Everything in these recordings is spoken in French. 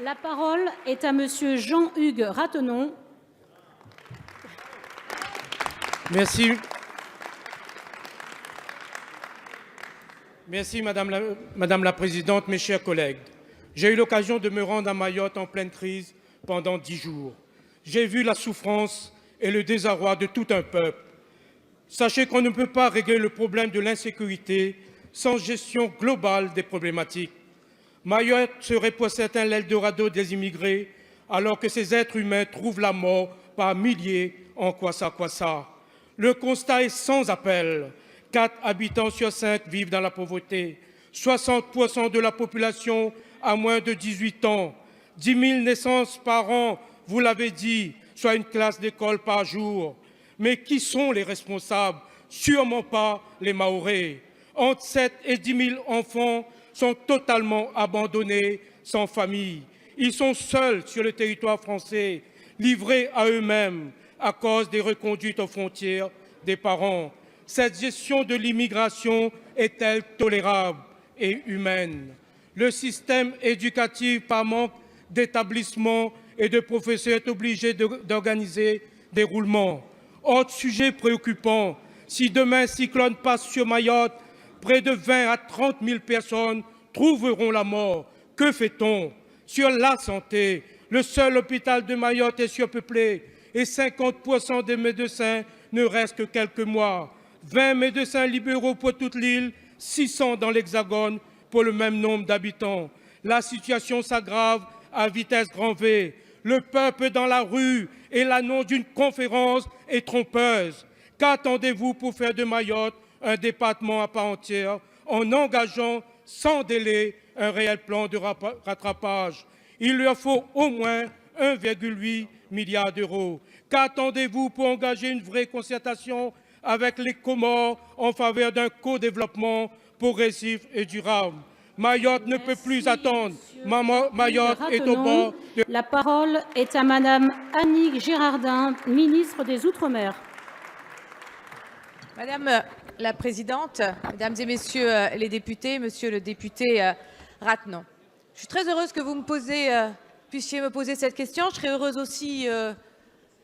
La parole est à Monsieur Jean-Hugues Ratenon. Merci. Merci Madame la Présidente, mes chers collègues. J'ai eu l'occasion de me rendre à Mayotte en pleine crise pendant 10 jours. J'ai vu la souffrance et le désarroi de tout un peuple. Sachez qu'on ne peut pas régler le problème de l'insécurité sans gestion globale des problématiques. Mayotte serait pour certains l'Eldorado des immigrés, alors que ces êtres humains trouvent la mort par milliers en Kwassa-Kwassa. Le constat est sans appel. 4 habitants sur 5 vivent dans la pauvreté. 60% de la population a moins de 18 ans. 10 000 naissances par an, vous l'avez dit, soit une classe d'école par jour. Mais qui sont les responsables? Sûrement pas les Mahorais. Entre 7 et 10 000 enfants sont totalement abandonnés, sans famille. Ils sont seuls sur le territoire français, livrés à eux-mêmes à cause des reconduites aux frontières des parents. Cette gestion de l'immigration est-elle tolérable et humaine? Le système éducatif, par manque d'établissements et de professeurs, est obligé d'organiser des roulements. Autre sujet préoccupant, si demain un cyclone passe sur Mayotte, près de 20 à 30 000 personnes trouveront la mort. Que fait-on? Sur la santé, le seul hôpital de Mayotte est surpeuplé et 50% des médecins ne restent que quelques mois. 20 médecins libéraux pour toute l'île, 600 dans l'Hexagone pour le même nombre d'habitants. La situation s'aggrave à vitesse grand V. Le peuple dans la rue et l'annonce d'une conférence est trompeuse. Qu'attendez-vous pour faire de Mayotte un département à part entière en engageant sans délai un réel plan de rattrapage? Il leur faut au moins 1,8 milliard d'euros. Qu'attendez-vous pour engager une vraie concertation avec les Comores en faveur d'un co-développement progressif et durable? Mayotte ne peut plus attendre. Mayotte est au bord de... La parole est à Madame Annick Girardin, ministre des Outre-mer. Madame la Présidente, Mesdames et Messieurs les députés, Monsieur le député Ratenon, je suis très heureuse que vous puissiez me poser cette question. Je serais heureuse aussi,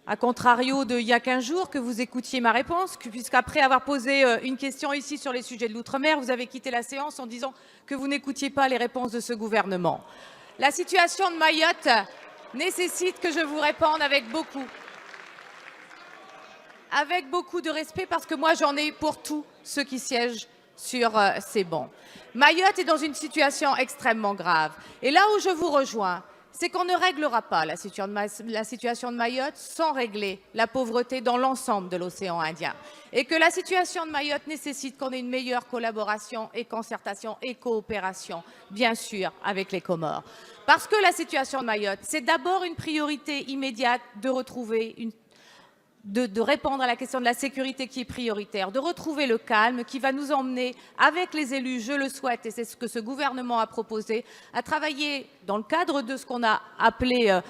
à contrario d'il y a 15 jours, que vous écoutiez ma réponse, puisqu'après avoir posé une question ici sur les sujets de l'outre-mer, vous avez quitté la séance en disant que vous n'écoutiez pas les réponses de ce gouvernement. La situation de Mayotte nécessite que je vous réponde avec beaucoup de respect, parce que moi j'en ai pour tous ceux qui siègent sur ces bancs. Mayotte est dans une situation extrêmement grave. Et là où je vous rejoins, c'est qu'on ne réglera pas la situation de Mayotte sans régler la pauvreté dans l'ensemble de l'océan Indien. Et que la situation de Mayotte nécessite qu'on ait une meilleure collaboration et concertation et coopération, bien sûr, avec les Comores. Parce que la situation de Mayotte, c'est d'abord une priorité immédiate de retrouver de répondre à la question de la sécurité qui est prioritaire, de retrouver le calme qui va nous emmener, avec les élus, je le souhaite, et c'est ce que ce gouvernement a proposé, à travailler dans le cadre de ce qu'on a appelé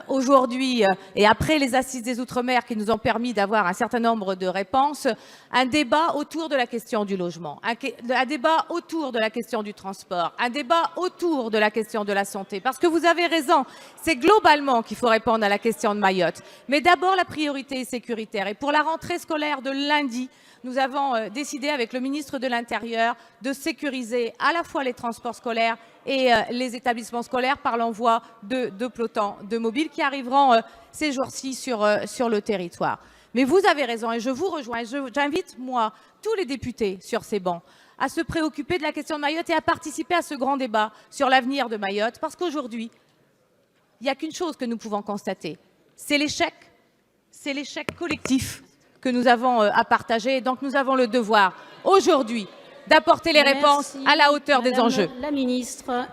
aujourd'hui, et après les assises des Outre-mer qui nous ont permis d'avoir un certain nombre de réponses, un débat autour de la question du logement, un débat autour de la question du transport, un débat autour de la question de la santé. Parce que vous avez raison, c'est globalement qu'il faut répondre à la question de Mayotte. Mais d'abord, la priorité sécuritaire. Et pour la rentrée scolaire de lundi, nous avons décidé avec le ministre de l'Intérieur de sécuriser à la fois les transports scolaires et les établissements scolaires par l'envoi de pelotons de mobiles qui arriveront ces jours-ci sur le territoire. Mais vous avez raison et je vous rejoins. J'invite, moi, tous les députés sur ces bancs à se préoccuper de la question de Mayotte et à participer à ce grand débat sur l'avenir de Mayotte. Parce qu'aujourd'hui, il n'y a qu'une chose que nous pouvons constater, c'est l'échec collectif que nous avons à partager. Donc nous avons le devoir aujourd'hui d'apporter les réponses à la hauteur des enjeux. La ministre.